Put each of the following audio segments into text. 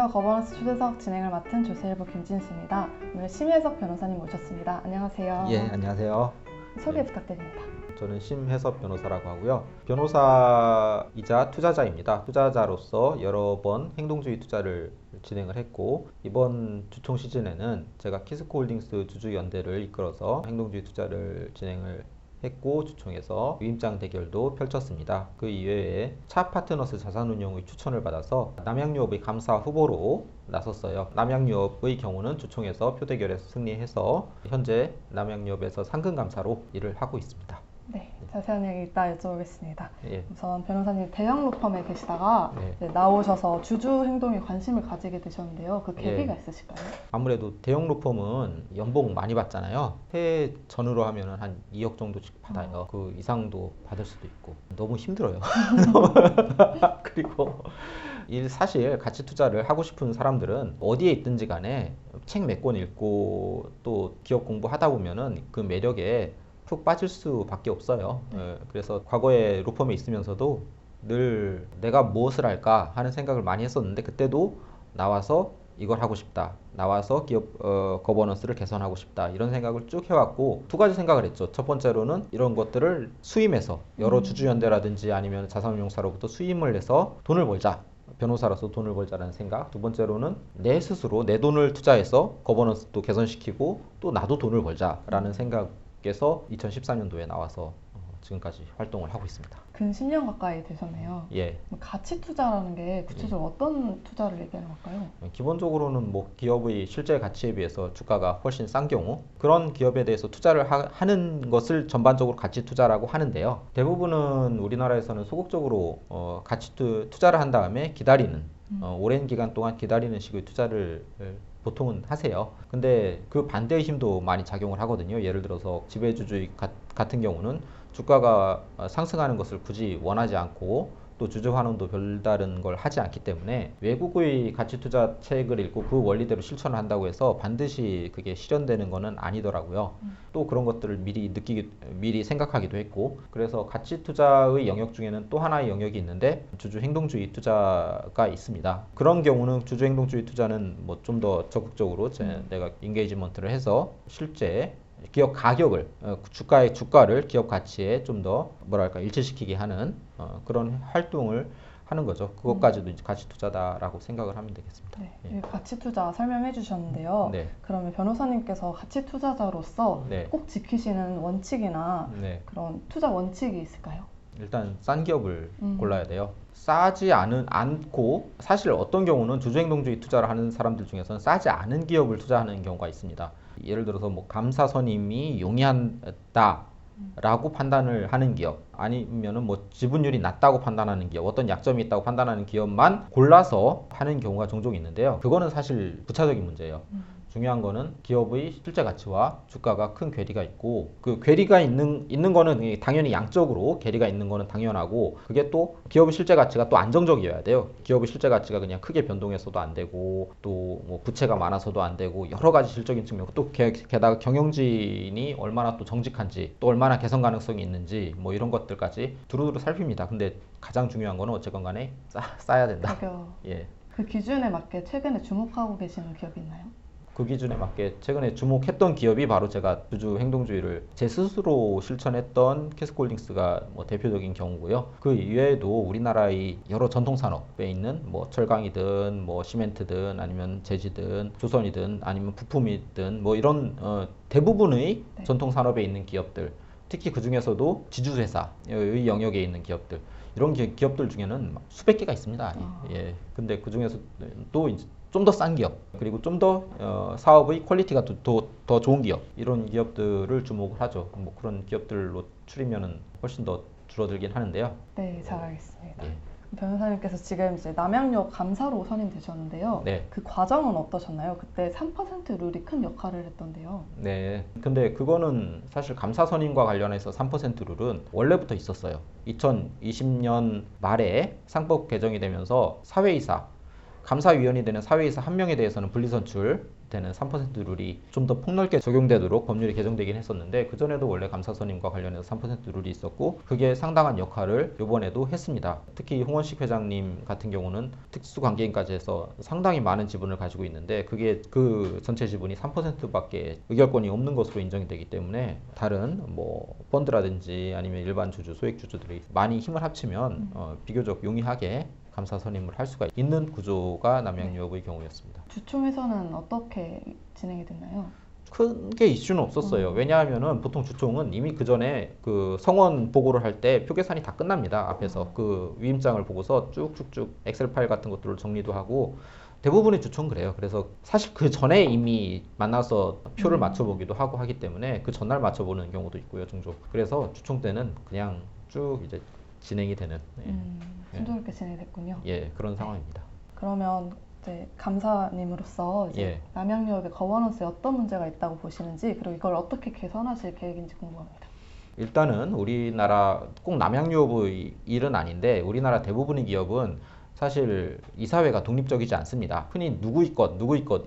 안녕하세요. 거버넌스 초대석 진행을 맡은 조세일보 김진수입니다. 오늘 심혜석 변호사님 모셨습니다. 안녕하세요. 예, 안녕하세요. 소개 네. 부탁드립니다. 저는 심혜섭 변호사라고 하고요. 변호사이자 투자자입니다. 투자자로서 여러 번 행동주의 투자를 진행을 했고, 이번 주총 시즌에는 제가 키스코홀딩스 주주연대를 이끌어서 행동주의 투자를 진행을 했고, 주총에서 유임장 대결도 펼쳤습니다. 그 이외에 차 파트너스 자산운용의 추천을 받아서 남양유업의 감사 후보로 나섰어요. 남양유업의 경우는 주총에서 표대결에서 승리해서 현재 남양유업에서 상근감사로 일을 하고 있습니다. 네, 자세한 얘기 이따 여쭤보겠습니다. 예. 우선 변호사님 대형 로펌에 계시다가 네. 이제 나오셔서 주주 행동에 관심을 가지게 되셨는데요. 그 계기가 예. 있으실까요? 아무래도 대형 로펌은 연봉 많이 받잖아요. 해외 전후로 하면 한 2억 정도씩 받아요. 그 이상도 받을 수도 있고 너무 힘들어요. 그리고 사실 가치 투자를 하고 싶은 사람들은 어디에 있든지 간에 책 몇 권 읽고 또 기업 공부하다 보면은 그 매력에 푹 빠질 수밖에 없어요. 그래서 과거에 로펌에 있으면서도 늘 내가 무엇을 할까 하는 생각을 많이 했었는데, 그때도 나와서 이걸 하고 싶다, 나와서 기업 거버넌스를 개선하고 싶다, 이런 생각을 쭉 해왔고, 두 가지 생각을 했죠. 첫 번째로는 이런 것들을 수임해서 여러 주주연대라든지 아니면 자산운용사로부터 수임을 해서 돈을 벌자, 변호사로서 돈을 벌자라는 생각. 두 번째로는 내 스스로 내 돈을 투자해서 거버넌스도 개선시키고 또 나도 돈을 벌자라는 생각에서 2014년도에 나와서 지금까지 활동을 하고 있습니다. 근 10년 가까이 되셨네요. 예. 가치 투자라는 게 구체적으로 어떤 투자를 얘기하는 걸까요? 기본적으로는 뭐 기업의 실제 가치에 비해서 주가가 훨씬 싼 경우, 그런 기업에 대해서 투자를 하는 것을 전반적으로 가치 투자라고 하는데요. 대부분은 우리나라에서는 소극적으로 가치 투자를 한 다음에 기다리는, 오랜 기간 동안 기다리는 식의 투자를 보통은 하세요. 근데 그 반대의 힘도 많이 작용을 하거든요. 예를 들어서 지배주주의 같은 경우는 주가가 상승하는 것을 굳이 원하지 않고 또 주주 환원도 별다른 걸 하지 않기 때문에 외국의 가치 투자 책을 읽고 그 원리대로 실천을 한다고 해서 반드시 그게 실현되는 거는 아니더라고요. 또 그런 것들을 미리 생각하기도 했고, 그래서 가치 투자의 영역 중에는 또 하나의 영역이 있는데 주주 행동주의 투자가 있습니다. 그런 경우는 주주 행동주의 투자는 뭐 좀 더 적극적으로 내가 인게이지먼트를 해서 실제 기업 가격을, 주가를 기업 가치에 좀 더 뭐랄까 일치시키게 하는 그런 활동을 하는 거죠. 그것까지도 이제 가치 투자다라고 생각을 하면 되겠습니다. 네, 예. 가치 투자 설명해 주셨는데요. 네. 그러면 변호사님께서 가치 투자자로서 네. 꼭 지키시는 원칙이나 네. 그런 투자 원칙이 있을까요? 일단 싼 기업을 골라야 돼요. 싸지 않고, 사실 어떤 경우는 주주행동주의 투자를 하는 사람들 중에서는 싸지 않은 기업을 투자하는 경우가 있습니다. 예를 들어서 뭐 감사 선임이 용이하다 라고 판단을 하는 기업, 아니면은 뭐 지분율이 낮다고 판단하는 기업, 어떤 약점이 있다고 판단하는 기업만 골라서 하는 경우가 종종 있는데요. 그거는 사실 부차적인 문제예요. 중요한 거는 기업의 실제 가치와 주가가 큰 괴리가 있고, 그 괴리가 있는 거는 당연히 양적으로 괴리가 있는 거는 당연하고, 그게 또 기업의 실제 가치가 또 안정적이어야 돼요. 기업의 실제 가치가 그냥 크게 변동해서도 안 되고, 또 뭐 부채가 많아서도 안 되고, 여러 가지 실적인 측면, 또 게다가 경영진이 얼마나 또 정직한지, 또 얼마나 개선 가능성이 있는지, 뭐 이런 것들까지 두루두루 살핍니다. 근데 가장 중요한 거는 어쨌건 간에 싸야 된다. 가격. 예. 그 기준에 맞게 최근에 주목하고 계시는 기업이 있나요? 그 기준에 맞게 최근에 주목했던 기업이 바로 제가 주주 행동주의를 제 스스로 실천했던 키스코홀딩스가 뭐 대표적인 경우고요. 그 이외에도 우리나라의 여러 전통 산업에 있는 뭐 철강이든 뭐 시멘트든 아니면 제지든 조선이든 아니면 부품이든 뭐 이런 대부분의 전통 산업에 있는 기업들, 특히 그 중에서도 지주회사의 영역에 있는 기업들, 이런 기업들 중에는 수백 개가 있습니다. 예. 근데 그 중에서 또 좀 더 싼 기업, 그리고 좀 더 사업의 퀄리티가 더 좋은 기업, 이런 기업들을 주목을 하죠. 뭐 그런 기업들로 추리면은 훨씬 더 줄어들긴 하는데요. 네, 잘 알겠습니다. 예. 변호사님께서 지금 이제 남양유업 감사로 선임되셨는데요. 네. 그 과정은 어떠셨나요? 그때 3% 룰이 큰 역할을 했던데요. 네. 근데 그거는 사실 감사 선임과 관련해서 3% 룰은 원래부터 있었어요. 2020년 말에 상법 개정이 되면서 사회이사, 감사위원이 되는 사회이사 한 명에 대해서는 분리선출되는 3% 룰이 좀 더 폭넓게 적용되도록 법률이 개정되긴 했었는데, 그전에도 원래 감사선임과 관련해서 3% 룰이 있었고 그게 상당한 역할을 이번에도 했습니다. 특히 홍원식 회장님 같은 경우는 특수관계인까지 해서 상당히 많은 지분을 가지고 있는데, 그게 그 전체 지분이 3%밖에 의결권이 없는 것으로 인정이 되기 때문에 다른 뭐 펀드라든지 아니면 일반 주주, 소액 주주들이 많이 힘을 합치면 비교적 용이하게 감사 선임을 할 수가 있는 구조가 남양유업의 경우였습니다. 주총에서는 어떻게 진행이 됐나요? 크게 이슈는 없었어요. 왜냐하면은 보통 주총은 이미 그 전에 그 성원 보고를 할 때 표 계산이 다 끝납니다. 앞에서 그 위임장을 보고서 쭉쭉쭉 엑셀 파일 같은 것들을 정리도 하고, 대부분의 주총 그래요. 그래서 사실 그 전에 이미 만나서 표를 맞춰보기도 하고 하기 때문에 그 전날 맞춰보는 경우도 있고요, 종종. 그래서 주총 때는 그냥 쭉 이제 진행이 되는 순조롭게 진행됐군요. 예, 그런 상황입니다. 그러면 이제 감사님으로서 이제 남양유업의 거버넌스에 어떤 문제가 있다고 보시는지, 그리고 이걸 어떻게 개선하실 계획인지 궁금합니다. 일단은 우리나라 꼭 남양유업의 일은 아닌데, 우리나라 대부분의 기업은 사실 이사회가 독립적이지 않습니다. 흔히 누구의 것,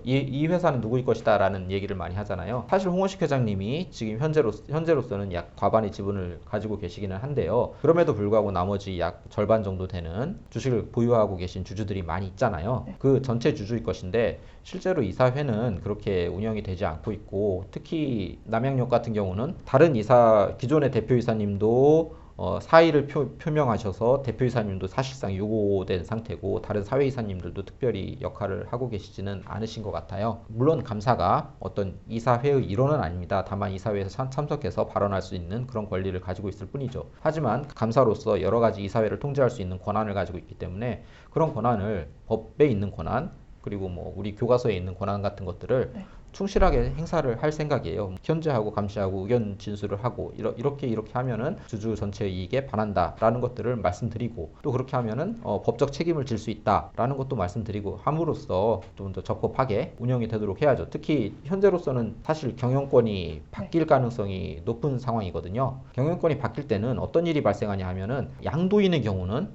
이 회사는 누구의 것이다 라는 얘기를 많이 하잖아요. 사실 홍원식 회장님이 지금 현재로서는 약 과반의 지분을 가지고 계시기는 한데요. 그럼에도 불구하고 나머지 약 절반 정도 되는 주식을 보유하고 계신 주주들이 많이 있잖아요. 그 전체 주주의 것인데 실제로 이사회는 그렇게 운영이 되지 않고 있고, 특히 남양유업 같은 경우는 다른 기존의 대표이사님도 사의를 표명하셔서 대표이사님도 사실상 유고된 상태고, 다른 사회이사님들도 특별히 역할을 하고 계시지는 않으신 것 같아요. 물론 감사가 어떤 이사회의 일원은 아닙니다. 다만 이사회에서 참석해서 발언할 수 있는 그런 권리를 가지고 있을 뿐이죠. 하지만 감사로서 여러 가지 이사회를 통제할 수 있는 권한을 가지고 있기 때문에, 그런 권한을, 법에 있는 권한, 그리고 뭐 우리 교과서에 있는 권한 같은 것들을 충실하게 행사를 할 생각이에요. 견제하고 감시하고 의견 진술을 하고, 이렇게 하면은 주주 전체의 이익에 반한다라는 것들을 말씀드리고, 또 그렇게 하면은 법적 책임을 질 수 있다라는 것도 말씀드리고 함으로써 좀 더 적법하게 운영이 되도록 해야죠. 특히 현재로서는 사실 경영권이 바뀔 가능성이 높은 상황이거든요. 경영권이 바뀔 때는 어떤 일이 발생하냐 하면은, 양도인의 경우는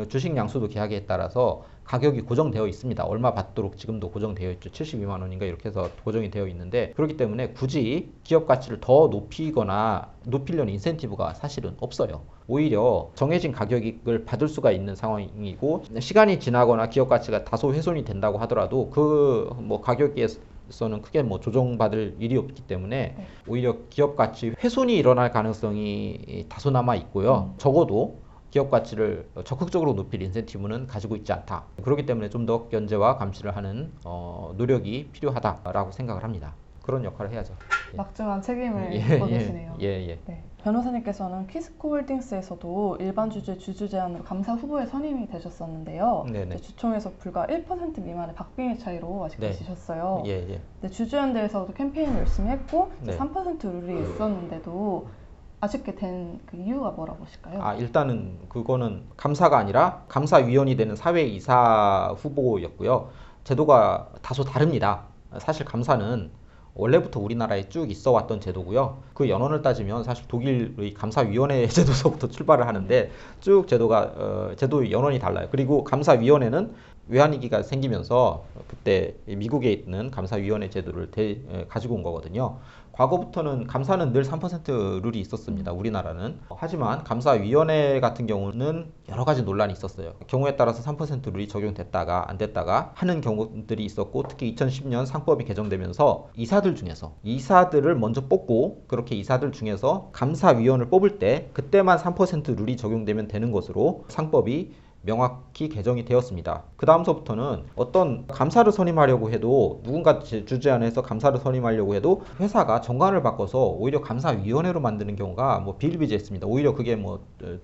주식 양수도 계약에 따라서 가격이 고정되어 있습니다. 얼마 받도록 지금도 고정되어 있죠. 72만 원인가 이렇게 해서 고정이 되어 있는데, 그렇기 때문에 굳이 기업 가치를 더 높이려는 인센티브가 사실은 없어요. 오히려 정해진 가격을 받을 수가 있는 상황이고, 시간이 지나거나 기업 가치가 다소 훼손이 된다고 하더라도 그 뭐 가격에서는 크게 뭐 조정받을 일이 없기 때문에 오히려 기업 가치 훼손이 일어날 가능성이 다소 남아 있고요. 적어도 기업 가치를 적극적으로 높일 인센티브는 가지고 있지 않다. 그렇기 때문에 좀 더 견제와 감시를 하는 노력이 필요하다라고 생각을 합니다. 그런 역할을 해야죠. 막중한 책임을 갖고 계시네요. 네. 변호사님께서는 키스코홀딩스에서도 일반 주주의 주주 제안으로 감사 후보에 선임이 되셨었는데요. 주총에서 불과 1% 미만의 박빙의 차이로 아직도 지셨어요. 주주연대에서도 캠페인을 열심히 했고 3% 룰이 있었는데도 아쉽게 된 그 이유가 뭐라고 보실까요? 일단은 그거는 감사가 아니라 감사위원이 되는 사회이사 후보였고요. 제도가 다소 다릅니다. 사실 감사는 원래부터 우리나라에 쭉 있어 왔던 제도고요. 그 연원을 따지면 사실 독일의 감사위원회 제도서부터 출발을 하는데, 쭉 제도 연원이 달라요. 그리고 감사위원회는 외환위기가 생기면서 그때 미국에 있는 감사위원회 제도를 가지고 온 거거든요. 과거부터는 감사는 늘 3% 룰이 있었습니다. 우리나라는. 하지만 감사위원회 같은 경우는 여러 가지 논란이 있었어요. 경우에 따라서 3% 룰이 적용됐다가 안 됐다가 하는 경우들이 있었고, 특히 2010년 상법이 개정되면서 이사들을 먼저 뽑고, 그렇게 이사들 중에서 감사위원을 뽑을 때 그때만 3% 룰이 적용되면 되는 것으로 상법이 명확히 개정이 되었습니다. 그 다음서부터는 어떤 감사를 선임하려고 해도, 누군가 주제안에서 감사를 선임하려고 해도 회사가 정관을 바꿔서 오히려 감사위원회로 만드는 경우가 비일비재했습니다. 오히려 그게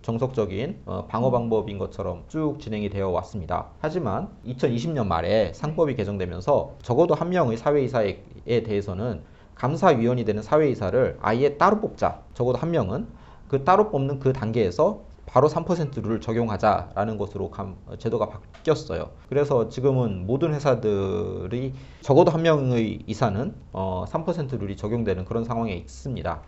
정석적인 방어 방법인 것처럼 쭉 진행이 되어 왔습니다. 하지만 2020년 말에 상법이 개정되면서 적어도 한 명의 사회이사에 대해서는 감사위원이 되는 사회이사를 아예 따로 뽑자. 적어도 한 명은 그 따로 뽑는 그 단계에서 바로 3% 룰을 적용하자라는 것으로 제도가 바뀌었어요. 그래서 지금은 모든 회사들이 적어도 한 명의 이사는 3% 룰이 적용되는 그런 상황에 있습니다.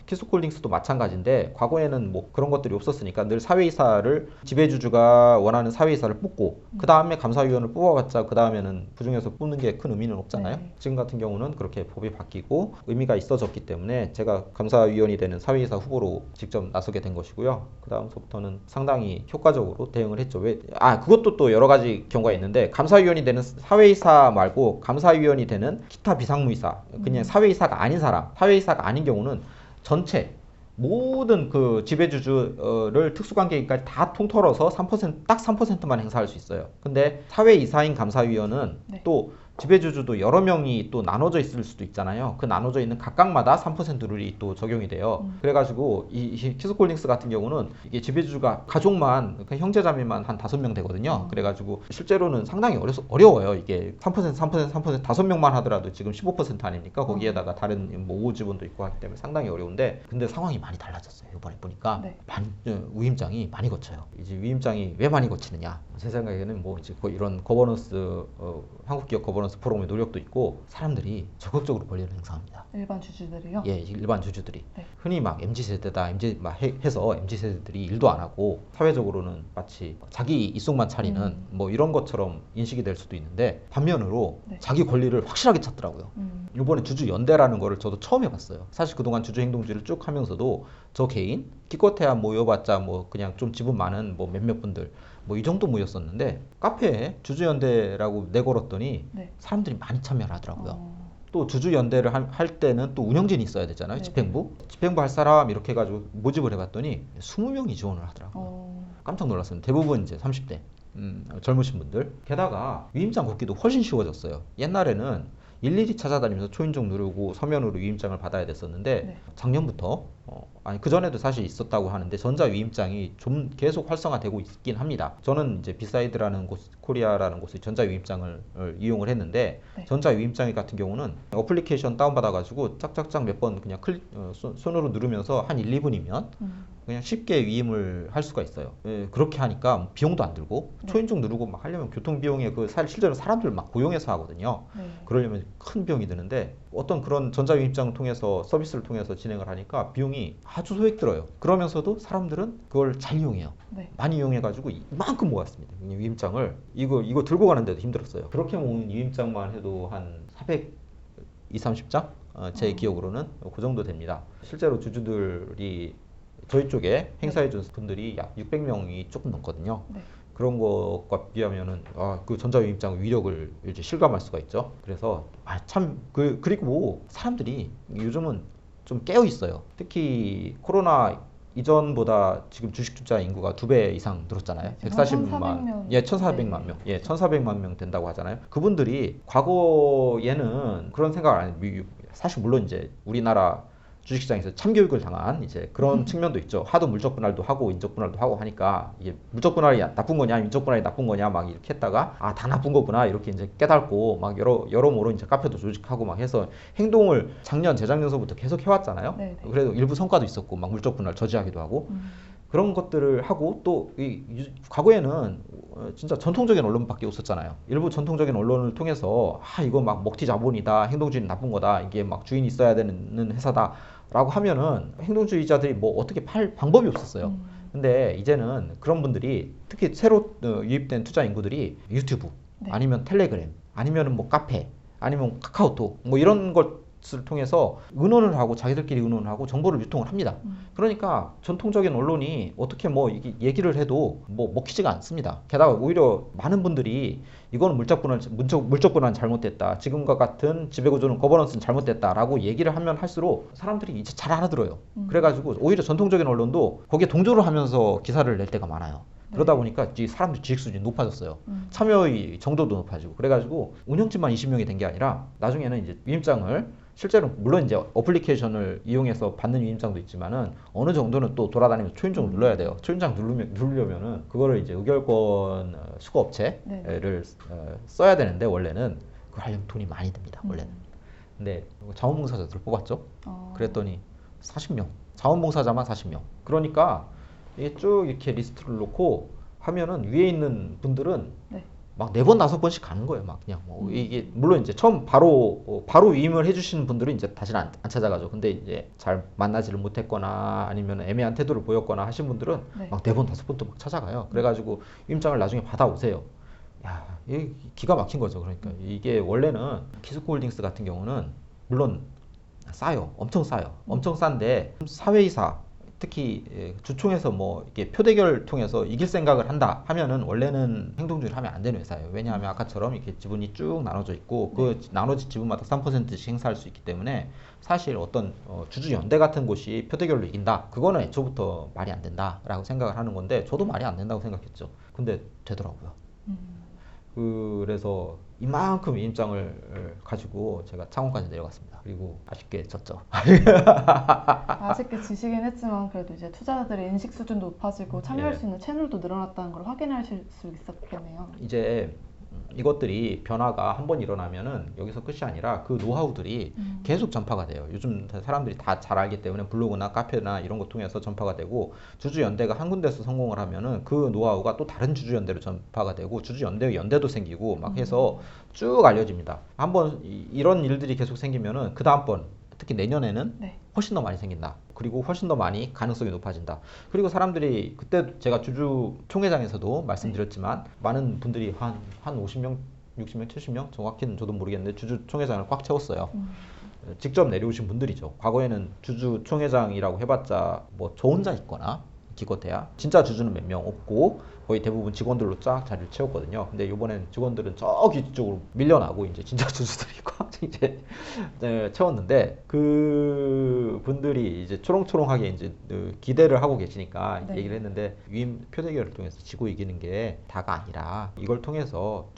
키스콜딩스도 마찬가지인데 과거에는 뭐 그런 것들이 없었으니까 늘 사회이사를 지배주주가 원하는 사회이사를 뽑고 그 다음에 감사위원을 뽑아봤자 그 다음에는 그중에서 뽑는 게 큰 의미는 없잖아요. 네. 지금 같은 경우는 그렇게 법이 바뀌고 의미가 있어졌기 때문에 제가 감사위원이 되는 사회이사 후보로 직접 나서게 된 것이고요. 그 다음서부터는 상당히 효과적으로 대응을 했죠. 그것도 또 여러 가지 경우가 있는데 감사위원이 되는 사회이사 말고 감사위원이 되는 기타 비상무이사, 그냥 사회이사가 아닌 사람, 사회이사가 아닌 경우는 전체 모든 그 지배주주를 특수관계인까지 다 통틀어서 3%, 딱 3%만 행사할 수 있어요. 근데 사회이사인 감사위원은 네. 또 지배주주도 여러 명이 또 나눠져 있을 수도 있잖아요. 그 나눠져 있는 각각마다 3% 룰이 또 적용이 돼요. 그래가지고 이 키스콜딩스 같은 경우는 이게 지배주주가 가족만, 그러니까 형제자매만 한 5명 되거든요. 그래가지고 실제로는 상당히 어려워요. 이게 3%, 5명만 하더라도 지금 15% 아닙니까? 거기에다가 다른 뭐 오지분도 있고 하기 때문에 상당히 어려운데, 근데 상황이 많이 달라졌어요. 이번에 보니까 네. 위임장이 많이 거쳐요. 이제 위임장이 왜 많이 거치느냐? 제 생각에는 뭐 이제 이런 거버넌스, 한국기업 거버넌스 포럼의 노력도 있고 사람들이 적극적으로 권리를 행사합니다. 일반 주주들이요? 예, 일반 주주들이. 네. 흔히 막 MZ세대다, 해서 MZ세대들이 일도 안 하고 사회적으로는 마치 자기 이속만 차리는 뭐 이런 것처럼 인식이 될 수도 있는데, 반면으로 네. 자기 권리를 확실하게 찾더라고요. 이번에 주주연대라는 거를 저도 처음 해봤어요. 사실 그동안 주주행동주의를 쭉 하면서도 저 개인 기껏해야 모여봤자 뭐 그냥 좀 지분 많은 뭐 몇몇 분들 뭐 이 정도 모였었는데, 카페에 주주연대라고 내걸었더니 네. 사람들이 많이 참여를 하더라고요. 또 주주연대를 할 때는 또 운영진이 있어야 되잖아요. 네네. 집행부 할 사람 이렇게 해가지고 모집을 해봤더니 20명이 지원을 하더라고요. 깜짝 놀랐어요. 대부분 이제 30대 젊으신 분들. 게다가 위임장 걷기도 훨씬 쉬워졌어요. 옛날에는 일일이 찾아다니면서 초인종 누르고 서면으로 위임장을 받아야 됐었는데, 네. 작년부터 그전에도 사실 있었다고 하는데 전자위임장이 좀 계속 활성화되고 있긴 합니다. 저는 이제 비사이드라는 곳, 코리아라는 곳의 전자위임장을 이용을 했는데, 네. 전자위임장 같은 경우는 어플리케이션 다운받아가지고 짝짝짝 몇 번 그냥 손으로 누르면서 한 1, 2분이면 그냥 쉽게 위임을 할 수가 있어요. 그렇게 하니까 비용도 안 들고, 네. 초인종 누르고 막 하려면 교통비용에 실제로 사람들 막 고용해서 하거든요. 네. 그러려면 큰 비용이 드는데, 어떤 그런 전자위임장을 통해서 서비스를 통해서 진행을 하니까 비용이 아주 소액 들어요. 그러면서도 사람들은 그걸 잘 이용해요. 네. 많이 이용해가지고 이만큼 모았습니다. 위임장을 이거 들고 가는데도 힘들었어요. 그렇게 모은 위임장만 해도 한 420, 30장? 제 기억으로는 그 정도 됩니다. 실제로 주주들이 저희 쪽에 행사해준 분들이 약 600명이 조금 넘거든요. 네. 그런 것과 비하면은 그 전자위임장 위력을 이제 실감할 수가 있죠. 그래서 그리고 사람들이 요즘은 좀 깨어 있어요. 특히 코로나 이전보다 지금 주식 투자 인구가 2배 이상 늘었잖아요. 140만, 1,400만 명, 1,400만 명 된다고 하잖아요. 그분들이 과거에는 그런 생각을 안 해요. 사실 물론 이제 우리나라 주식시장에서 참교육을 당한 이제 그런 측면도 있죠. 하도 물적 분할도 하고 인적 분할도 하고 하니까 이게 물적 분할이 나쁜 거냐, 인적 분할이 나쁜 거냐 막 이렇게 했다가 다 나쁜 거구나 이렇게 이제 깨닫고 막 여러모로 이제 카페도 조직하고 막 해서 행동을 재작년서부터 계속 해왔잖아요. 네네. 그래도 일부 성과도 있었고 막 물적 분할 저지하기도 하고 그런 것들을 하고, 또 과거에는 진짜 전통적인 언론밖에 없었잖아요. 일부 전통적인 언론을 통해서 이거 막 먹튀 자본이다, 행동주의는 나쁜 거다, 이게 막 주인이 있어야 되는 회사다 라고 하면은 행동주의자들이 뭐 어떻게 팔 방법이 없었어요. 근데 이제는 그런 분들이, 특히 새로 유입된 투자 인구들이 유튜브, 네. 아니면 텔레그램, 아니면 뭐 카페, 아니면 카카오톡 뭐 이런 것을 통해서 의논을 하고 자기들끼리 의논을 하고 정보를 유통을 합니다. 그러니까 전통적인 언론이 어떻게 뭐 얘기를 해도 뭐 먹히지가 않습니다. 게다가 오히려 많은 분들이 이거는 물적 분할은 잘못됐다, 지금과 같은 지배구조는 거버넌스는 잘못됐다라고 얘기를 하면 할수록 사람들이 이제 잘 알아들어요. 그래가지고 오히려 전통적인 언론도 거기에 동조를 하면서 기사를 낼 때가 많아요. 그러다 보니까 사람들 지식 수준이 높아졌어요. 참여의 정도도 높아지고. 그래가지고 운영진만 20명이 된 게 아니라 나중에는 이제 위임장을 실제로 물론 이제 어플리케이션을 이용해서 받는 위임장도 있지만은 어느 정도는 또 돌아다니면서 초인종을 눌러야 돼요. 초인장 누르려면은 그거를 이제 의결권 수거 업체를 써야 되는데, 원래는 그걸 하려면 돈이 많이 듭니다. 원래는. 근데 자원봉사자들을 뽑았죠. 그랬더니 40명. 자원봉사자만 40명. 그러니까 이게 쭉 이렇게 리스트를 놓고 하면은 위에 있는 분들은 막 4번 5번씩 가는 거예요. 막 그냥 뭐 이게 물론 이제 처음 바로 위임을 해주시는 분들은 이제 다시는 안 찾아가죠. 근데 이제 잘 만나지를 못했거나 아니면 애매한 태도를 보였거나 하신 분들은 네. 막 4번 5번도 막 찾아가요. 그래가지고 위임장을 나중에 받아오세요. 야, 이게 기가 막힌 거죠. 그러니까 이게 원래는 키스코홀딩스 같은 경우는 물론 싸요. 엄청 싸요. 엄청 싼데 사회이사 특히 주총에서 뭐 이게 표대결 통해서 이길 생각을 한다 하면은 원래는 행동주의를 하면 안 되는 회사예요. 왜냐하면 아까처럼 이렇게 지분이 쭉 나눠져 있고 그 나눠진 지분마다 3%씩 행사할 수 있기 때문에 사실 어떤 주주연대 같은 곳이 표대결로 이긴다. 그거는 애초부터 말이 안 된다라고 생각을 하는 건데 저도 말이 안 된다고 생각했죠. 근데 되더라고요. 그래서 이만큼 위임장을 가지고 제가 창원까지 내려갔습니다. 그리고 아쉽게 졌죠. 아쉽게 지시긴 했지만 그래도 이제 투자자들의 인식 수준도 높아지고 참여할 수 있는 채널도 늘어났다는 걸 확인하실 수 있었겠네요. 이제 이것들이 변화가 한번 일어나면은 여기서 끝이 아니라 그 노하우들이 계속 전파가 돼요. 요즘 사람들이 다 잘 알기 때문에 블로그나 카페나 이런 거 통해서 전파가 되고 주주연대가 한 군데서 성공을 하면은 그 노하우가 또 다른 주주연대로 전파가 되고 주주연대의 연대도 생기고 막 해서 쭉 알려집니다. 한번 이런 일들이 계속 생기면은 그 다음번 특히 내년에는 훨씬 더 많이 생긴다. 그리고 훨씬 더 많이 가능성이 높아진다. 그리고 사람들이 그때 제가 주주총회장에서도 말씀드렸지만 많은 분들이 한 50명, 60명, 70명 정확히는 저도 모르겠는데 주주총회장을 꽉 채웠어요. 직접 내려오신 분들이죠. 과거에는 주주총회장이라고 해봤자 뭐 저 혼자 있거나 기껏해야 진짜 주주는 몇 명 없고 거의 대부분 직원들로 쫙 자리를 채웠거든요. 근데 이번엔 직원들은 저기 쪽으로 밀려나고 이제 진짜 주주들이 꽉 이제 채웠는데 그 분들이 이제 초롱초롱하게 이제 기대를 하고 계시니까 얘기를 했는데 위임 표대결을 통해서 지고 이기는 게 다가 아니라 이걸 통해서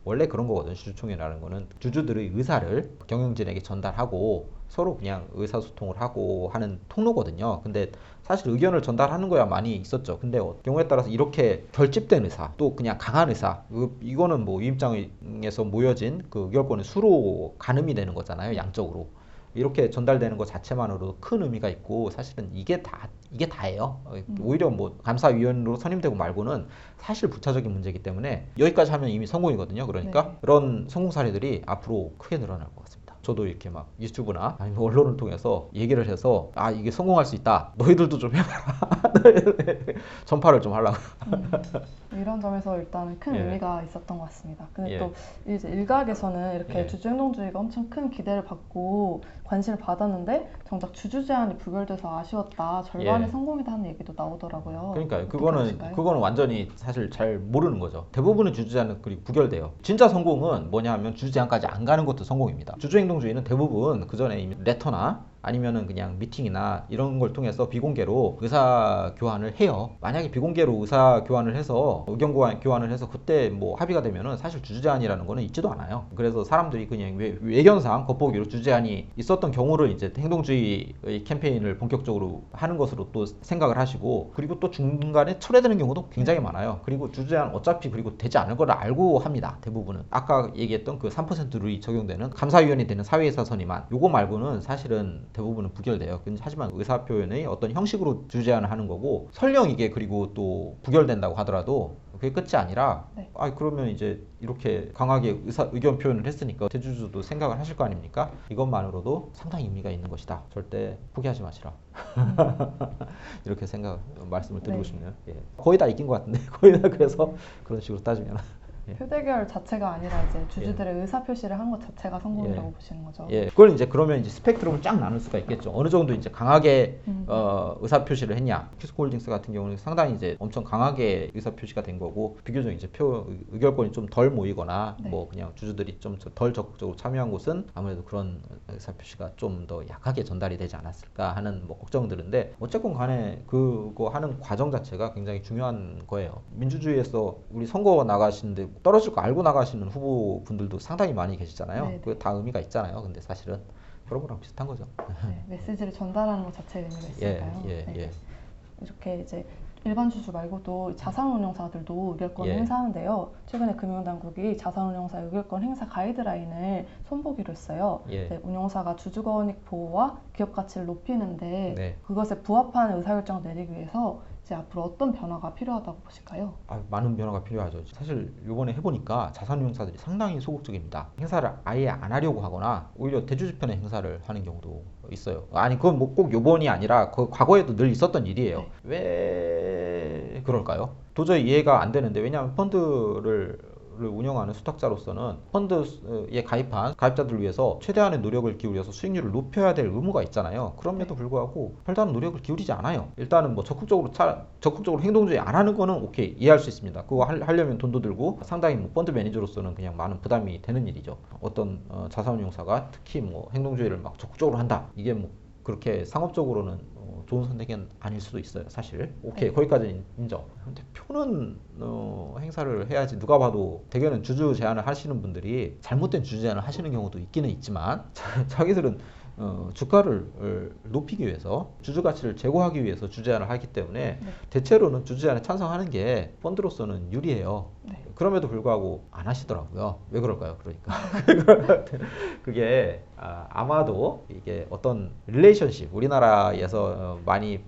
원래 그런 거거든요. 주주총회라는 거는 주주들의 의사를 경영진에게 전달하고 서로 그냥 의사소통을 하고 하는 통로거든요. 근데 사실 의견을 전달하는 거야 많이 있었죠. 근데 경우에 따라서 이렇게 결집된 의사, 또 그냥 강한 의사, 이거는 뭐 위임장에서 모여진 그 의결권의 수로 가늠이 되는 거잖아요. 양적으로. 이렇게 전달되는 것 자체만으로도 큰 의미가 있고 사실은 이게 다예요. 오히려 뭐 감사위원으로 선임되고 말고는 사실 부차적인 문제이기 때문에 여기까지 하면 이미 성공이거든요. 그러니까 그런 성공 사례들이 앞으로 크게 늘어날 것 같습니다. 저도 이렇게 막 유튜브나 아니면 언론을 통해서 얘기를 해서 아 이게 성공할 수 있다. 너희들도 좀 해봐라. 전파를 좀 하려고. 이런 점에서 일단 큰 의미가 있었던 것 같습니다. 근데 또 이제 일각에서는 이렇게 주주행동주의가 엄청 큰 기대를 받고 관심을 받았는데 정작 주주 제한이 부결돼서 아쉬웠다. 절반의 성공이다 하는 얘기도 나오더라고요. 그러니까요. 그거는 완전히 사실 잘 모르는 거죠. 대부분의 주주 제한은 그리고 부결돼요. 진짜 성공은 뭐냐 하면 주주 제한까지 안 가는 것도 성공입니다. 주주행동주의는 대부분 그 전에 이미 레터나 아니면은 그냥 미팅이나 이런 걸 통해서 비공개로 의사 교환을 해요. 만약에 비공개로 의사 교환을 해서 의견 교환을 해서 그때 뭐 합의가 되면은 사실 주주 제한이라는 거는 있지도 않아요. 그래서 사람들이 그냥 외견상 겉보기로 주주 제한이 있었던 경우를 이제 행동주의의 캠페인을 본격적으로 하는 것으로 또 생각을 하시고 그리고 또 중간에 철회되는 경우도 굉장히 많아요. 그리고 주주 제한 어차피 그리고 되지 않을 걸 알고 합니다. 대부분은 아까 얘기했던 그 3% 룰이 적용되는 감사위원이 되는 사회이사 선임안 요거 말고는 사실은 대부분은 부결돼요. 하지만 의사표현의 어떤 형식으로 주주 제한을 하는 거고 설령 이게 그리고 또 부결된다고 하더라도 그게 끝이 아니라 그러면 이제 이렇게 강하게 의견 표현을 했으니까 대주주도 생각을 하실 거 아닙니까? 이것만으로도 상당히 의미가 있는 것이다. 절대 포기하지 마시라. 이렇게 말씀을 드리고 싶네요. 거의 다 이긴 것 같은데 거의 다 그래서 그런 식으로 따지면 표대결 자체가 아니라 이제 주주들의 의사 표시를 한 것 자체가 성공이라고 보시는 거죠. 그걸 그러면 이제 스펙트럼을 쫙 나눌 수가 있겠죠. 어느 정도 이제 강하게 의사 표시를 했냐. 키스코홀딩스 같은 경우는 상당히 이제 엄청 강하게 의사 표시가 된 거고 비교적 이제 의결권이 좀 덜 모이거나 뭐 그냥 주주들이 좀 덜 적극적으로 참여한 곳은 아무래도 그런 의사 표시가 좀 더 약하게 전달이 되지 않았을까 하는 뭐 걱정들인데 어쨌건 간에 그거 하는 과정 자체가 굉장히 중요한 거예요. 민주주의에서 우리 선거 나가시는데 떨어질 거 알고 나가시는 후보분들도 상당히 많이 계시잖아요. 그게 다 의미가 있잖아요. 근데 사실은 그런 거랑 비슷한 거죠. 메시지를 전달하는 것 자체에 의미가 있으니까요. 이렇게 이제 일반 주주 말고도 자산운용사들도 의결권을 행사하는데요. 최근에 금융당국이 자산운용사 의결권 행사 가이드라인을 손보기로 했어요. 운용사가 주주권익 보호와 기업 가치를 높이는데 그것에 부합하는 의사결정을 내리기 위해서 이제 앞으로 어떤 변화가 필요하다고 보실까요? 많은 변화가 필요하죠. 사실 이번에 해보니까 자산운용사들이 상당히 소극적입니다. 행사를 아예 안 하려고 하거나 오히려 대주주편의 행사를 하는 경우도 있어요. 그건 뭐 꼭 요번이 아니라 과거에도 늘 있었던 일이에요. 네. 왜 그럴까요? 도저히 이해가 안 되는데, 왜냐하면 펀드를 운영하는 수탁자로서는 펀드에 가입한 가입자들을 위해서 최대한의 노력을 기울여서 수익률을 높여야 될 의무가 있잖아요. 그럼에도 불구하고 별다른 노력을 기울이지 않아요. 일단은 뭐 적극적으로 행동주의 안 하는 거는 오케이, 이해할 수 있습니다. 그거 하려면 돈도 들고 상당히 뭐 펀드 매니저로서는 그냥 많은 부담이 되는 일이죠. 어떤 자산운용사가 특히 뭐 행동주의를 막 적극적으로 한다, 이게 뭐 그렇게 상업적으로는 좋은 선택은 아닐 수도 있어요. 사실 오케이, 거기까지는 인정. 근데 표는 행사를 해야지. 누가 봐도 대개는 주주 제안을 하시는 분들이 잘못된 주주 제안을 하시는 경우도 있기는 있지만 자기들은 주가를 높이기 위해서, 주주 가치를 제고하기 위해서 주주 제안을 하기 때문에 대체로는 주주 제안에 찬성하는 게 펀드로서는 유리해요. 그럼에도 불구하고 안 하시더라고요. 왜 그럴까요? 그러니까 그게 아마도 이게 어떤 릴레이션십, 우리나라에서 많이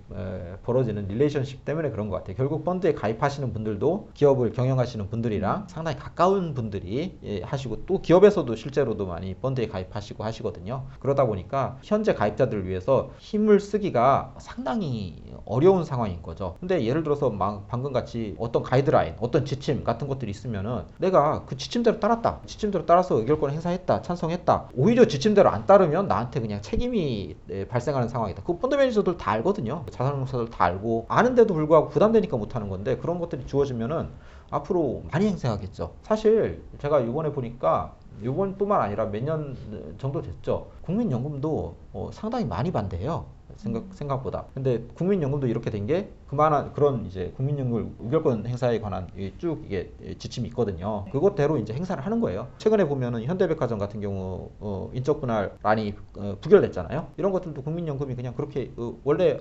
벌어지는 릴레이션십 때문에 그런 것 같아요. 결국 펀드에 가입하시는 분들도 기업을 경영하시는 분들이랑 상당히 가까운 분들이 하시고, 또 기업에서도 실제로도 많이 펀드에 가입하시고 하시거든요. 그러다 보니까 현재 가입자들을 위해서 힘을 쓰기가 상당히 어려운 상황인 거죠. 근데 예를 들어서 방금 같이 어떤 가이드라인, 어떤 지침 같은 것들이 있으면은 내가 그 지침대로 따랐다, 지침대로 따라서 의결권을 행사했다, 찬성했다, 오히려 지침대로 안 따르면 나한테 그냥 책임이 발생하는 상황이다. 그 펀드 매니저들 다 알거든요. 자산운용사들 다 알고, 아는데도 불구하고 부담되니까 못하는 건데, 그런 것들이 주어지면은 앞으로 많이 행사하겠죠. 사실 제가 이번에 보니까, 이번뿐만 아니라 몇 년 정도 됐죠. 국민연금도 상당히 많이 반대해요. 생각보다. 근데 국민연금도 이렇게 된 게 그만한 그런 이제 국민연금 의결권 행사에 관한 쭉 이게 지침이 있거든요. 그것대로 이제 행사를 하는 거예요. 최근에 보면은 현대백화점 같은 경우 인적 분할안이 부결됐잖아요. 이런 것들도 국민연금이 그냥 그렇게 원래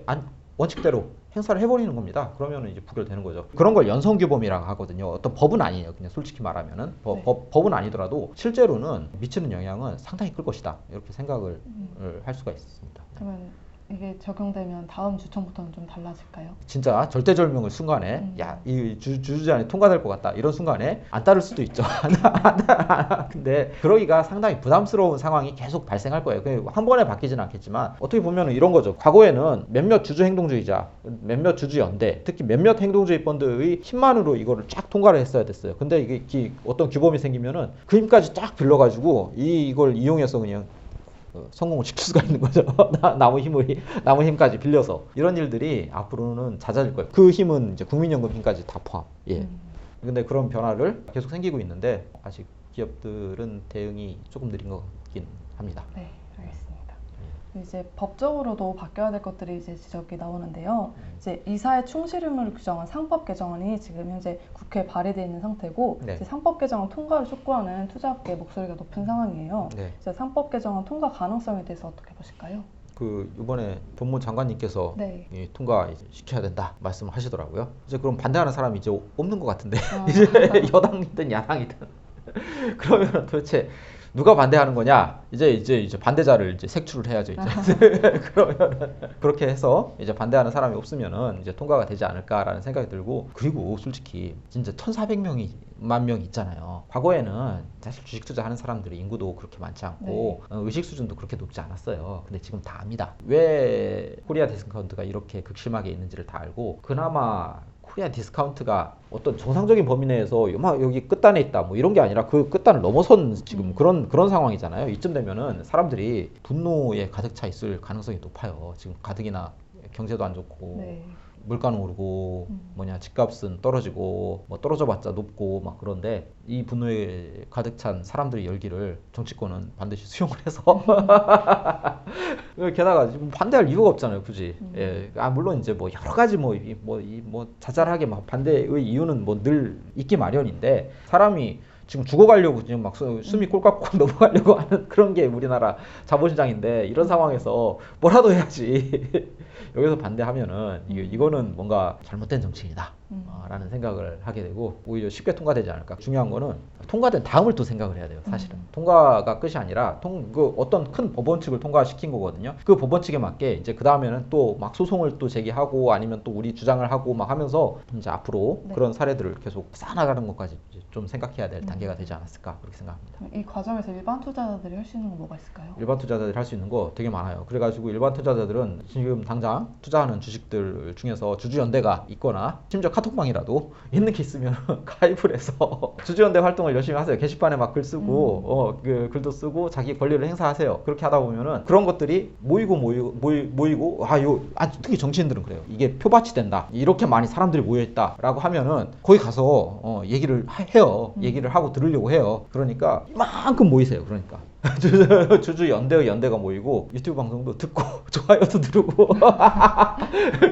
원칙대로 행사를 해버리는 겁니다. 그러면 이제 부결되는 거죠. 그런 걸 연성규범이라고 하거든요. 어떤 법은 아니에요. 그냥 솔직히 말하면은 법은 아니더라도 실제로는 미치는 영향은 상당히 클 것이다. 이렇게 생각을 할 수가 있습니다. 그러면 이게 적용되면 다음 주총부터는 좀 달라질까요? 진짜 절대절명의 순간에 이 주주 제안이 통과될 것 같다, 이런 순간에 안 따를 수도 있죠. 근데 그러기가 상당히 부담스러운 상황이 계속 발생할 거예요. 한 번에 바뀌지는 않겠지만, 어떻게 보면 이런 거죠. 과거에는 몇몇 주주 행동주의자, 몇몇 주주 연대, 특히 몇몇 행동주의 펀드의 힘만으로 이거를 쫙 통과를 했어야 됐어요. 근데 이게 어떤 규범이 생기면은 그 힘까지 쫙 빌려가지고 이걸 이용해서 그냥 성공을 시킬 수가 있는 거죠. 남의 힘까지 빌려서. 이런 일들이 앞으로는 잦아질 거예요. 그 힘은 이제 국민연금 힘까지 다 포함. 근데 그런 변화를 계속 생기고 있는데, 아직 기업들은 대응이 조금 느린 것 같긴 합니다. 네, 알겠습니다. 이제 법적으로도 바뀌어야 될 것들이 이제 지적이 나오는데요. 이제 이사의 충실 의무를 규정한 상법 개정안이 지금 현재 국회에 발의되어 있는 상태고, 이제 상법 개정안 통과를 촉구하는 투자업계의 목소리가 높은 상황이에요. 이제 상법 개정안 통과 가능성에 대해서 어떻게 보실까요? 이번에 법무부 장관님께서 통과 시켜야 된다 말씀을 하시더라고요. 이제 그럼 반대하는 사람이 이제 없는 것 같은데, 이제 여당이든 야당이든 그러면 도대체 누가 반대하는 거냐? 이제 반대자를 이제 색출을 해야죠. 그러면 그렇게 해서 이제 반대하는 사람이 없으면은 이제 통과가 되지 않을까라는 생각이 들고, 그리고 솔직히 진짜 1,400만 명 있잖아요. 과거에는 사실 주식 투자하는 사람들이 인구도 그렇게 많지 않고 의식 수준도 그렇게 높지 않았어요. 근데 지금 다 압니다. 왜 코리아 디스카운트가 이렇게 극심하게 있는지를 다 알고, 그나마 코리아 디스카운트가 어떤 정상적인 범위 내에서 막 여기 끝단에 있다 뭐 이런 게 아니라 그 끝단을 넘어선 지금 그런 상황이잖아요. 이쯤 되면은 사람들이 분노에 가득 차 있을 가능성이 높아요. 지금 가뜩이나 경제도 안 좋고 물가는 오르고 집값은 떨어지고 뭐 떨어져봤자 높고 막 그런데, 이 분노에 가득 찬 사람들의 열기를 정치권은 반드시 수용을 해서 게다가 지금 반대할 이유가 없잖아요, 굳이. 물론 이제 뭐 여러 가지 자잘하게 막 반대의 이유는 뭐 늘 있기 마련인데, 사람이 지금 죽어가려고 지금 막 숨이 꼴깍꼴 넘어가려고 하는 그런 게 우리나라 자본시장인데 이런 상황에서 뭐라도 해야지. 여기서 반대하면은 이거는 뭔가 잘못된 정치인이다 라는 생각을 하게 되고 오히려 쉽게 통과되지 않을까. 중요한 거는 통과된 다음을 또 생각을 해야 돼요. 사실은 통과가 끝이 아니라 그 어떤 큰 법원 측을 통과시킨 거거든요. 그 법원 측에 맞게 이제 그 다음에는 또 막 소송을 또 제기하고 아니면 또 우리 주장을 하고 막 하면서 이제 앞으로 그런 사례들을 계속 쌓아나가는 것까지 좀 생각해야 될 단계가 되지 않았을까 그렇게 생각합니다. 이 과정에서 일반 투자자들이 할 수 있는 건 뭐가 있을까요? 일반 투자자들이 할 수 있는 거 되게 많아요. 그래가지고 일반 투자자들은 지금 당장 투자하는 주식들 중에서 주주연대가 있거나 심지어 카톡방이라도 있는 게 있으면 가입을 해서 주주연대 활동을 열심히 하세요. 게시판에 막 글 쓰고 그 글도 쓰고 자기 권리를 행사하세요. 그렇게 하다 보면은 그런 것들이 모이고 특히 정치인들은 그래요. 이게 표밭이 된다. 이렇게 많이 사람들이 모여있다라고 하면은 거기 가서 얘기를 해요. 얘기를 하고 들으려고 해요. 그러니까 이만큼 모이세요. 그러니까 주주 연대가 모이고 유튜브 방송도 듣고 좋아요도 누르고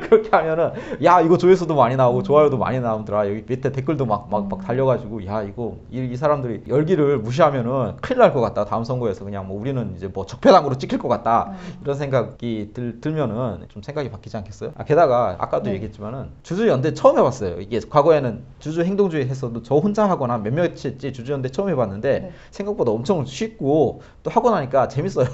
그렇게 하면은 야 이거 조회수도 많이 나오고 좋아요도 많이 나오더라. 여기 밑에 댓글도 막 달려가지고 야 이거 이 사람들이 열기를 무시하면은 큰일 날 것 같다. 다음 선거에서 그냥 뭐 우리는 이제 뭐 적폐당으로 찍힐 것 같다. 이런 생각이 들면은 좀 생각이 바뀌지 않겠어요? 게다가 아까도 얘기했지만은 주주 연대 처음 해봤어요. 이게 과거에는 주주 행동주의 했어도 저 혼자 하거나 몇몇이 주주 연대 처음 해봤는데 생각보다 엄청 쉽고 또 하고 나니까 재밌어요.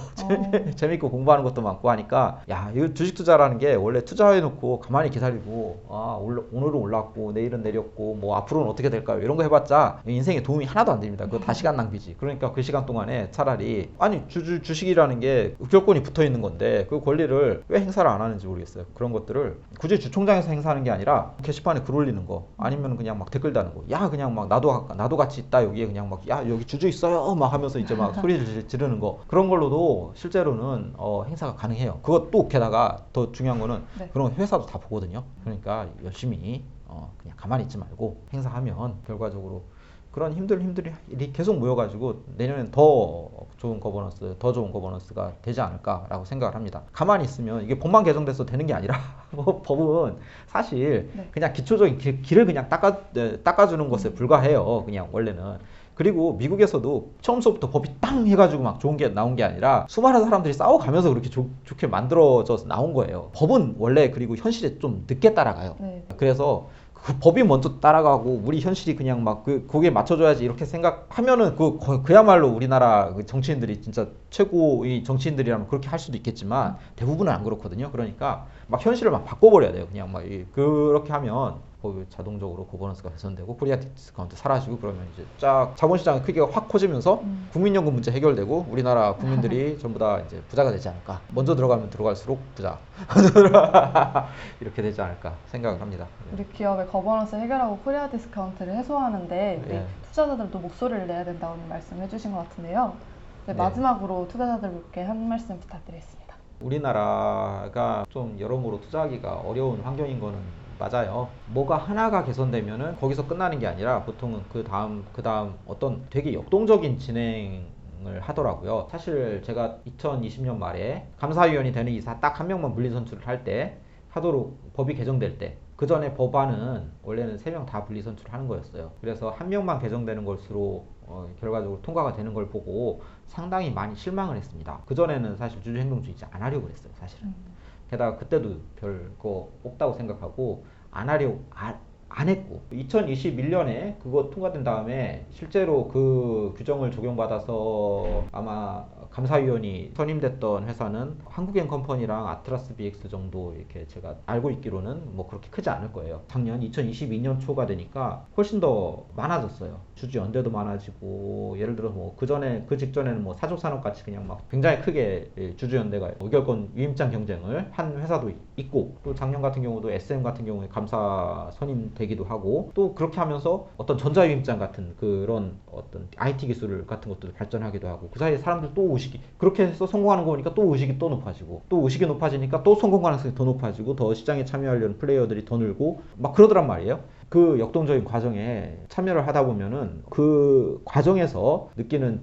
재밌고 공부하는 것도 많고 하니까 야 이거 주식 투자라는 게 원래 투자해놓고 가만히 기다리고 오늘은 올랐고 내일은 내렸고 뭐 앞으로는 어떻게 될까요? 이런 거 해봤자 인생에 도움이 하나도 안 됩니다. 그거 다 시간 낭비지. 그러니까 그 시간 동안에 차라리 주식이라는 게 의결권이 붙어있는 건데 그 권리를 왜 행사를 안 하는지 모르겠어요. 그런 것들을 굳이 주총장에서 행사하는 게 아니라 게시판에 글 올리는 거 아니면 그냥 막 댓글 다는 거 야 그냥 막 나도 같이 있다 여기에 그냥 막 야 여기 주주 있어요 막 하면서 이제 막 소리를 지르는 거 그런 걸로도 실제로는 행사가 가능해요. 그것도 게다가 더 중요한 거는 그런 회사도 다 보거든요. 그러니까 열심히 그냥 가만히 있지 말고 행사하면 결과적으로 그런 힘들이 계속 모여가지고 내년엔 더 좋은 거버넌스가 되지 않을까라고 생각을 합니다. 가만히 있으면 이게 법만 개정돼서 되는 게 아니라 법은 사실 그냥 기초적인 길을 그냥 닦아주는 것에 불과해요. 그냥 원래는. 그리고 미국에서도 처음부터 법이 땅 해가지고 막 좋은 게 나온 게 아니라 수많은 사람들이 싸워가면서 그렇게 좋게 만들어져서 나온 거예요. 법은 원래 그리고 현실에 좀 늦게 따라가요. 그래서 그 법이 먼저 따라가고 우리 현실이 그냥 막 거기에 맞춰줘야지 이렇게 생각하면은 그야말로 우리나라 정치인들이 진짜 최고의 정치인들이라면 그렇게 할 수도 있겠지만 대부분은 안 그렇거든요. 그러니까 막 현실을 막 바꿔버려야 돼요. 그냥 막 그렇게 하면 자동적으로 거버넌스가 개선되고 코리아 디스카운트 사라지고 그러면 이제 쫙 자본시장의 크기가 확 커지면서 국민연금 문제 해결되고 우리나라 국민들이 전부 다 이제 부자가 되지 않을까. 먼저 들어가면 들어갈수록 부자 이렇게 되지 않을까 생각을 합니다. 우리 기업의 거버넌스 해결하고 코리아 디스카운트를 해소하는데 우리 투자자들도 목소리를 내야 된다고 말씀해 주신 것 같은데요. 마지막으로 투자자들께 한 말씀 부탁드리겠습니다. 우리나라가 좀 여러모로 투자하기가 어려운 환경인 거는 맞아요. 뭐가 하나가 개선되면은 거기서 끝나는 게 아니라 보통은 그 다음 어떤 되게 역동적인 진행을 하더라고요. 사실 제가 2020년 말에 감사위원이 되는 이사 딱 한 명만 분리선출을 할 때 하도록 법이 개정될 때 그 전에 법안은 원래는 3명 다 분리선출하는 거였어요. 그래서 한 명만 개정되는 것으로 결과적으로 통과가 되는 걸 보고 상당히 많이 실망을 했습니다. 그 전에는 사실 주주행동주의자 안 하려고 그랬어요. 사실은. 게다가 그때도 별거 없다고 생각하고 안 했고 2021년에 그거 통과된 다음에 실제로 그 규정을 적용받아서 아마 감사위원이 선임됐던 회사는 한국엔컴퍼니랑 아트라스 BX 정도 이렇게 제가 알고 있기로는 뭐 그렇게 크지 않을 거예요. 작년 2022년 초가 되니까 훨씬 더 많아졌어요. 주주 연대도 많아지고 예를 들어서 뭐 그 직전에는 뭐 사족산업 같이 그냥 막 굉장히 크게 주주 연대가 의결권 유임장 경쟁을 한 회사도 있고 또 작년 같은 경우도 SM 같은 경우에 감사 선임되기도 하고 또 그렇게 하면서 어떤 전자유임장 같은 그런 어떤 IT 기술 같은 것도 발전하기도 하고 그 사이에 사람들 또 의식이 그렇게 해서 성공하는 거 보니까 또 의식이 또 높아지고 또 의식이 높아지니까 또 성공 가능성이 더 높아지고 더 시장에 참여하려는 플레이어들이 더 늘고 막 그러더란 말이에요. 그 역동적인 과정에 참여를 하다 보면은 그 과정에서 느끼는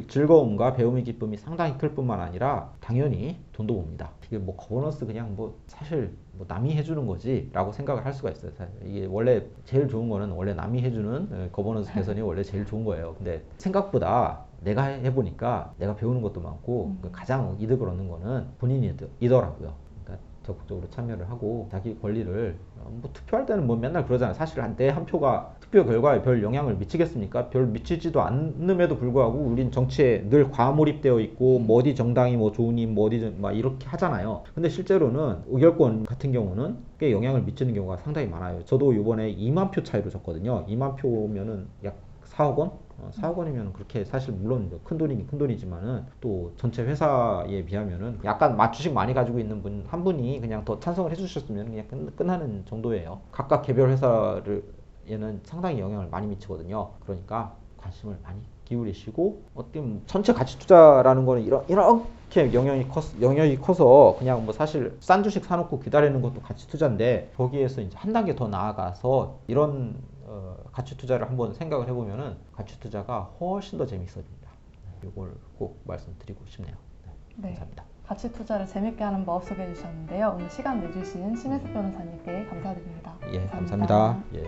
즐거움과 배움의 기쁨이 상당히 클 뿐만 아니라 당연히 돈도 봅니다. 이게 뭐 거버넌스 그냥 뭐 사실 뭐 남이 해주는 거지 라고 생각을 할 수가 있어요. 사실 이게 원래 제일 좋은 거는 원래 남이 해주는 거버넌스 개선이 원래 제일 좋은 거예요. 근데 생각보다 내가 해보니까 내가 배우는 것도 많고 가장 이득을 얻는 거는 본인이더라고요. 그러니까 적극적으로 참여를 하고 자기 권리를 뭐 투표할 때는 뭐 맨날 그러잖아요. 사실 내 한 표가 투표 결과에 별 영향을 미치겠습니까? 별 미치지도 않음에도 불구하고 우린 정치에 늘 과몰입되어 있고 뭐 어디 정당이 뭐 좋으니 뭐 어디 막 이렇게 하잖아요. 근데 실제로는 의결권 같은 경우는 꽤 영향을 미치는 경우가 상당히 많아요. 저도 이번에 2만 표 차이로 졌거든요. 2만 표면은 약 4억 원? 4억 원이면 그렇게 사실 물론 큰 돈이긴 큰 돈이지만은 또 전체 회사에 비하면은 약간 주식 많이 가지고 있는 분 한 분이 그냥 더 찬성을 해주셨으면 그냥 끝나는 정도예요. 각각 개별 회사에는 상당히 영향을 많이 미치거든요. 그러니까 관심을 많이 기울이시고 어떻게 전체 가치 투자라는 거는 이렇게 영향이 커서 그냥 뭐 사실 싼 주식 사놓고 기다리는 것도 가치 투자인데 거기에서 이제 한 단계 더 나아가서 이런 가치 투자를 한번 생각을 해보면은 가치 투자가 훨씬 더 재밌어집니다. 이걸 꼭 말씀드리고 싶네요. 네, 감사합니다. 가치 투자를 재밌게 하는 법 소개해 주셨는데요. 오늘 시간 내주신 신혜숙 변호사님께 감사드립니다. 예, 감사합니다. 예.